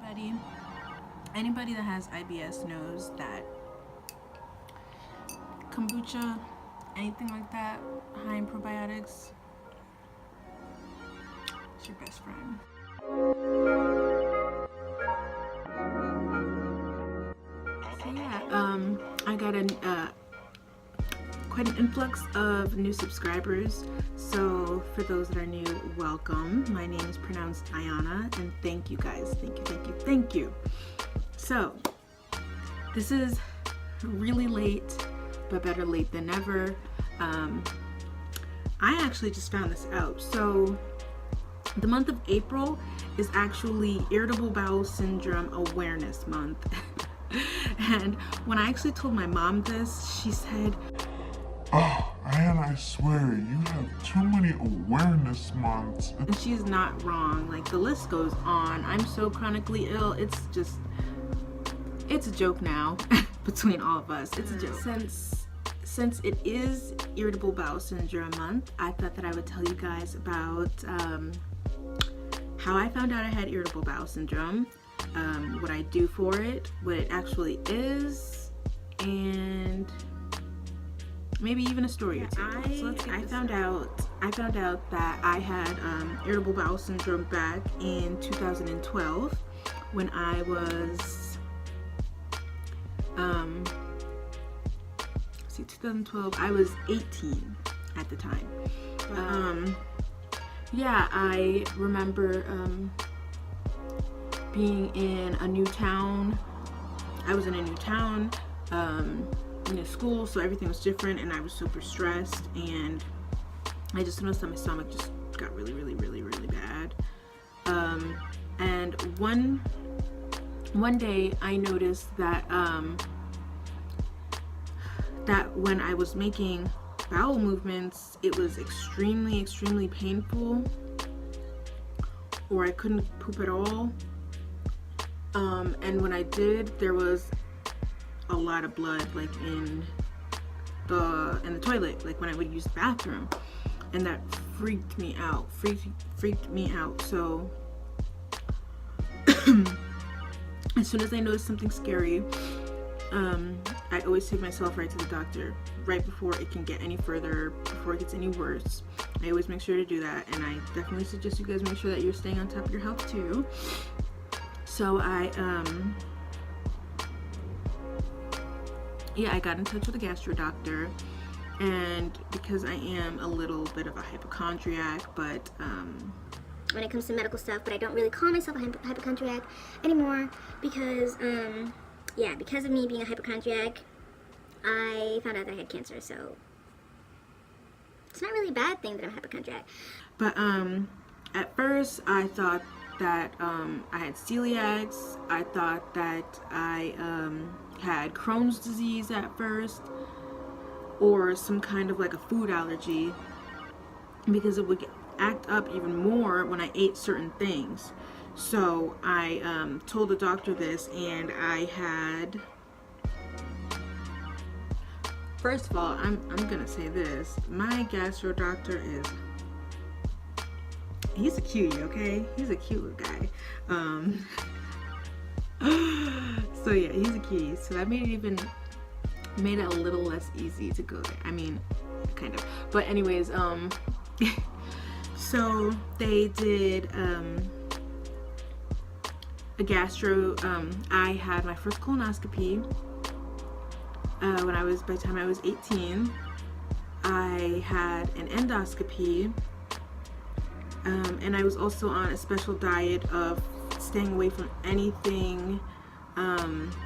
Anybody that has IBS knows that kombucha, anything like that, high in probiotics, it's your best friend. So yeah, I got quite an influx of new subscribers. So for those that are new, welcome. My name is pronounced Ayana, and thank you guys. Thank you. So this is really late, but better late than never. I actually just found this out. So the month of April is actually Irritable Bowel Syndrome Awareness Month. And when I actually told my mom this, she said, "Oh, and I swear, you have too many awareness months." And she's not wrong. Like, the list goes on. I'm so chronically ill. It's a joke now between all of us. It's a joke. Since it is Irritable Bowel Syndrome Month, I thought that I would tell you guys about how I found out I had Irritable Bowel Syndrome, what I do for it, what it actually is, and maybe even a story or two. I found out that I had Irritable Bowel Syndrome back in 2012 when I was 2012, I was 18 at the time. Yeah, I remember being in a new town. I was in a new town, in a school, so everything was different, and I was super stressed, and I just noticed that my stomach just got really bad. And one day I noticed that that when I was making bowel movements, it was extremely painful, or I couldn't poop at all. And when I did, there was a lot of blood, like in the toilet, like when I would use the bathroom, and that freaked me out. So as soon as I noticed something scary, I always take myself right to the doctor right before it can get any further, before it gets any worse. I always make sure to do that, and I definitely suggest you guys make sure that you're staying on top of your health too. So I got in touch with a gastro doctor, and because I am a little bit of a hypochondriac, but when it comes to medical stuff, but I don't really call myself a hypochondriac anymore because because of me being a hypochondriac, I found out that I had cancer. So it's not really a bad thing that I'm a hypochondriac. But at first I thought that I had celiacs. I thought that I had Crohn's disease at first, or some kind of like a food allergy, because it would act up even more when I ate certain things. So I told the doctor this, and I had, first of all, I'm gonna say this, my gastro doctor he's a cutie, okay? He's a cute little guy. So yeah, he's a cutie. So that made it a little less easy to go there. I mean, kind of. But anyways, so they did a gastro. I had my first colonoscopy by the time I was 18. I had an endoscopy, and I was also on a special diet of staying away from anything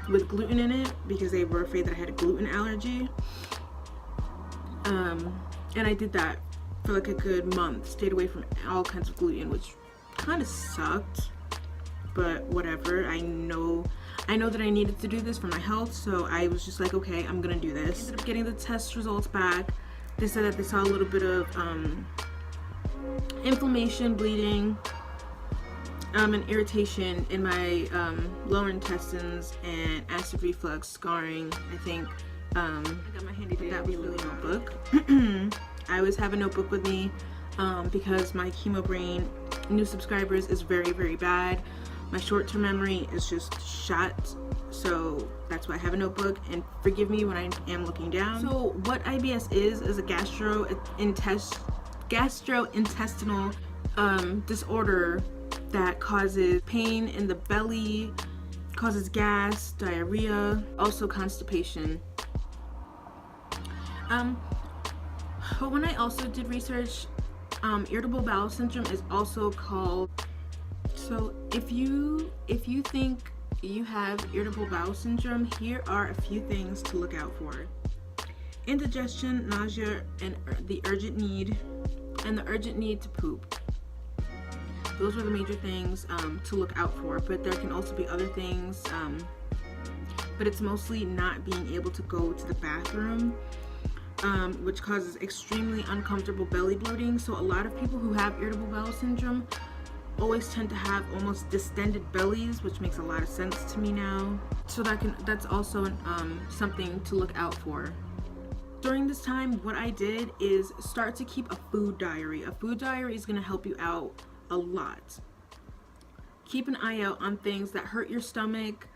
with gluten in it, because they were afraid that I had a gluten allergy. And I did that for like a good month, stayed away from all kinds of gluten, which kind of sucked, but whatever. I know that I needed to do this for my health, so I was just like, okay, I'm gonna do this. I ended up getting the test results back. They said that they saw a little bit of inflammation, bleeding, and irritation in my lower intestines, and acid reflux, scarring, I think. I got my handy dandy notebook. I always have a notebook with me because my chemo brain, new subscribers, is very bad. My short-term memory is just shot, so that's why I have a notebook, and forgive me when I am looking down. So what IBS is a gastrointestinal disorder that causes pain in the belly, causes gas, diarrhea, also constipation. But when I also did research, irritable bowel syndrome is also called. So if you think you have irritable bowel syndrome, here are a few things to look out for: indigestion, nausea, and the urgent need to poop. Those are the major things to look out for, but there can also be other things, but it's mostly not being able to go to the bathroom, which causes extremely uncomfortable belly bloating. So a lot of people who have irritable bowel syndrome always tend to have almost distended bellies, which makes a lot of sense to me now. So that's also something to look out for. During this time, what I did is start to keep a food diary. A food diary is going to help you out a lot. Keep an eye out on things that hurt your stomach,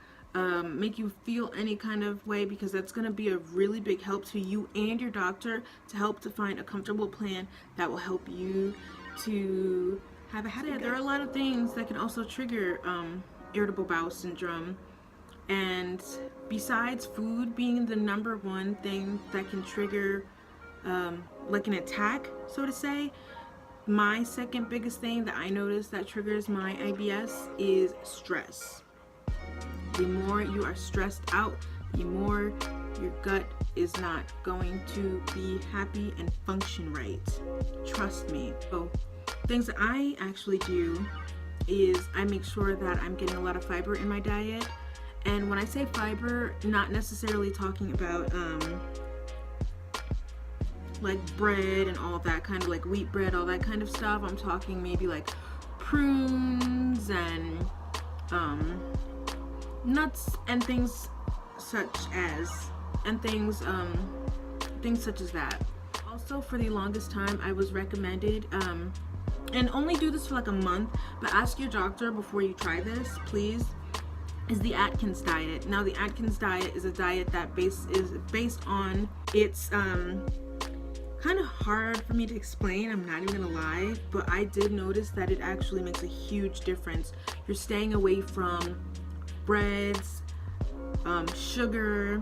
make you feel any kind of way, because that's going to be a really big help to you and your doctor to help to find a comfortable plan that will help you to have a headache. There are a lot of things that can also trigger irritable bowel syndrome, and besides food being the number one thing that can trigger like an attack, so to say, my second biggest thing that I notice that triggers my IBS is stress. The more you are stressed out, the more your gut is not going to be happy and function right. Trust me. So things that I actually do is I make sure that I'm getting a lot of fiber in my diet. And when I say fiber, not necessarily talking about like bread and all that kind of, like wheat bread, all that kind of stuff. I'm talking maybe like prunes and nuts and things such as that. Also, for the longest time, I was recommended, and only do this for like a month, but ask your doctor before you try this, please, is the Atkins diet. Now, the Atkins diet is a diet that is based on, it's kind of hard for me to explain, I'm not even gonna lie, but I did notice that it actually makes a huge difference. You're staying away from breads, sugar,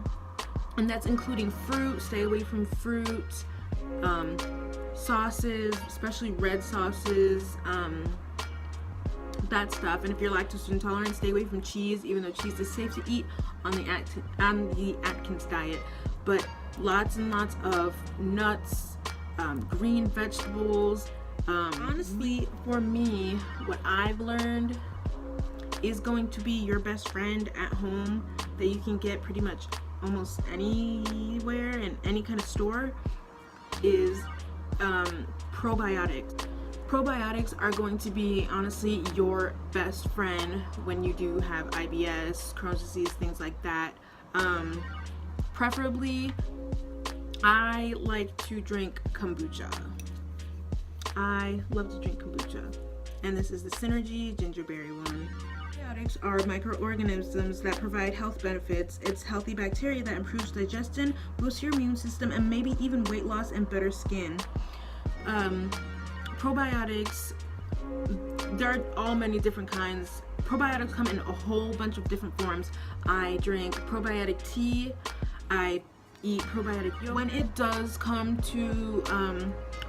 and that's including fruit. Stay away from fruit, sauces, especially red sauces, that stuff. And if you're lactose intolerant, stay away from cheese, even though cheese is safe to eat on the Atkins diet. But lots and lots of nuts, green vegetables. Honestly, for me, what I've learned is going to be your best friend at home that you can get pretty much almost anywhere in any kind of store is probiotics. Probiotics are going to be honestly your best friend when you do have IBS, Crohn's disease, things like that. Preferably, I like to drink kombucha. I love to drink kombucha. And this is the Synergy gingerberry one. Probiotics are microorganisms that provide health benefits. It's healthy bacteria that improves digestion, boosts your immune system, and maybe even weight loss and better skin. Probiotics, there are all many different kinds. Probiotics come in a whole bunch of different forms. I drink probiotic tea. I eat probiotic yogurt. When it does come to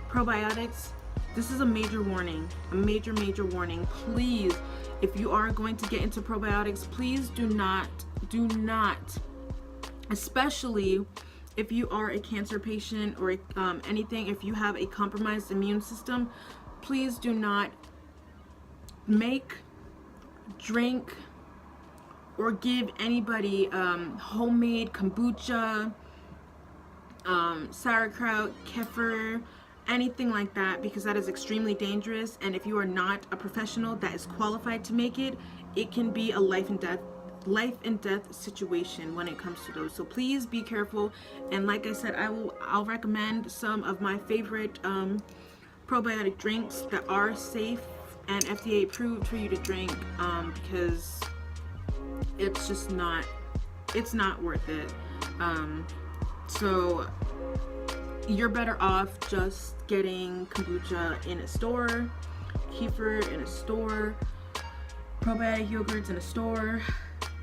probiotics, this is a major warning, a major warning. Please, if you are going to get into probiotics, please do not, especially if you are a cancer patient or anything, if you have a compromised immune system, please do not make, drink, or give anybody homemade kombucha, sauerkraut, kefir, anything like that, because that is extremely dangerous. And if you are not a professional that is qualified to make it, it can be a life and death situation when it comes to those. So please be careful. And like I said, I'll recommend some of my favorite probiotic drinks that are safe and FDA approved for you to drink, because it's just not worth it. So you're better off just getting kombucha in a store, kefir in a store, probiotic yogurts in a store.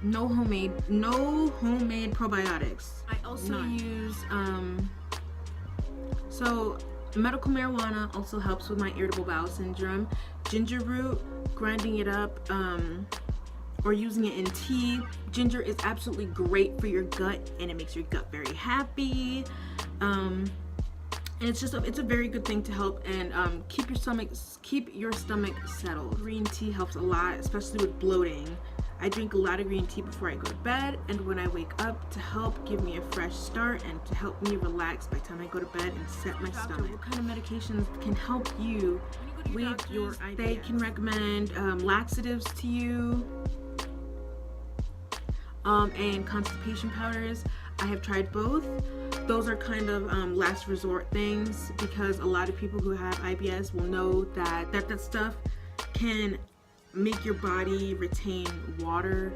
No homemade probiotics. I also use so medical marijuana also helps with my irritable bowel syndrome. Ginger root, grinding it up, or using it in tea. Ginger is absolutely great for your gut, and it makes your gut very happy. And it's a very good thing to help and keep your stomach settled. Green tea helps a lot, especially with bloating. I drink a lot of green tea before I go to bed and when I wake up, to help give me a fresh start and to help me relax by the time I go to bed and set my stomach. What kind of medications can help you with your IBS? They can recommend laxatives to you, and constipation powders. I have tried both. Those are kind of last resort things, because a lot of people who have IBS will know that stuff can make your body retain water,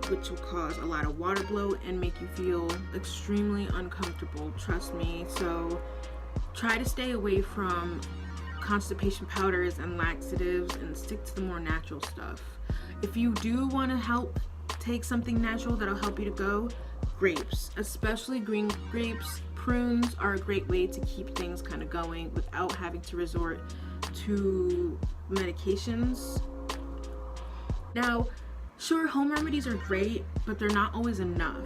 which will cause a lot of water bloat and make you feel extremely uncomfortable, trust me. So try to stay away from constipation powders and laxatives and stick to the more natural stuff. If you do want to take something natural that'll help you to go, grapes, especially green grapes. Prunes are a great way to keep things kind of going without having to resort to medications. Now, sure, home remedies are great, but they're not always enough.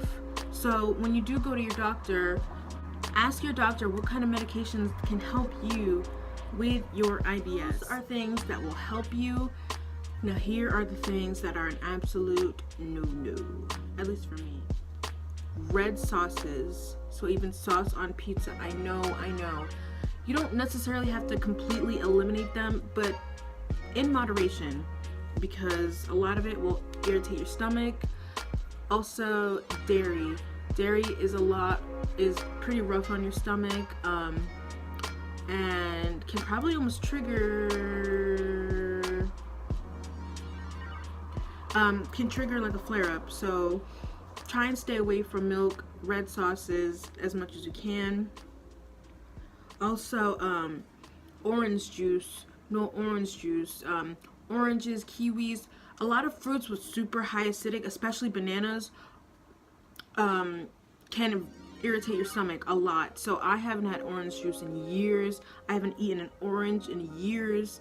So when you do go to your doctor, ask your doctor what kind of medications can help you with your IBS. These are things that will help you. Now here are the things that are an absolute no-no, at least for me. Red sauces, so even sauce on pizza, I know. You don't necessarily have to completely eliminate them, but in moderation, because a lot of it will irritate your stomach. Also, dairy is pretty rough on your stomach, and can probably almost trigger like a flare-up. So try and stay away from milk, red sauces as much as you can. Also, orange juice, no orange juice. Oranges, kiwis, a lot of fruits with super high acidic, especially bananas, can irritate your stomach a lot. So I haven't had orange juice in years. I haven't eaten an orange in years.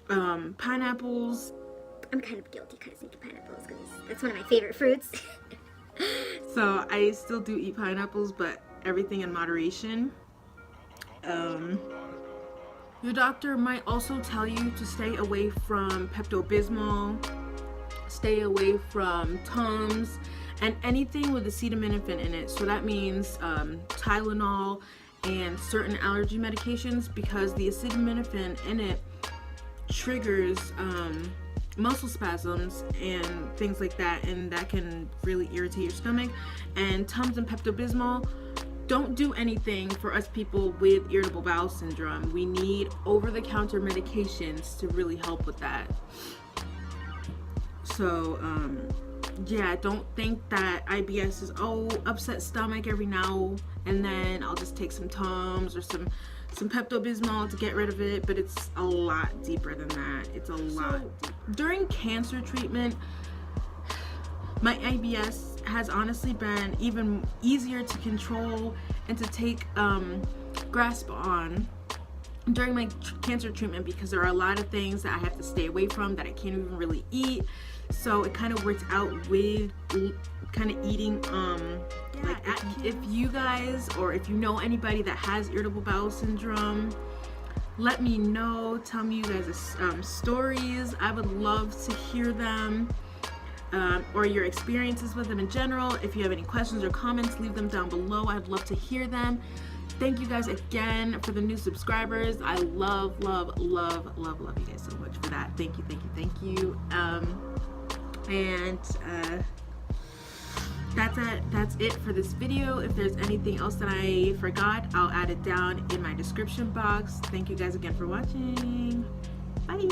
Pineapples. I'm kind of guilty kind of thinking pineapples because that's one of my favorite fruits. So I still do eat pineapples, but everything in moderation. Your doctor might also tell you to stay away from Pepto-Bismol, stay away from Tums, and anything with acetaminophen in it. So that means Tylenol and certain allergy medications, because the acetaminophen in it triggers muscle spasms and things like that, and that can really irritate your stomach. And Tums and Pepto-Bismol don't do anything for us people with irritable bowel syndrome. We need over-the-counter medications to really help with that. So yeah, don't think that IBS is upset stomach every now and then I'll just take some Tums or some Pepto-Bismol to get rid of it, but it's a lot deeper than that. It's a lot deeper. During cancer treatment, my IBS has honestly been even easier to control and to take grasp on during my cancer treatment, because there are a lot of things that I have to stay away from that I can't even really eat. So it kind of works out with kind of eating if you guys, or if you know anybody that has irritable bowel syndrome, let me know. Tell me you guys' stories. I would love to hear them. Or your experiences with them in general. If you have any questions or comments, leave them down below. I'd love to hear them. Thank you guys again for the new subscribers. I love you guys so much for that. Thank you. And that's it for this video. If there's anything else that I forgot, I'll add it down in my description box. Thank you guys again for watching. Bye.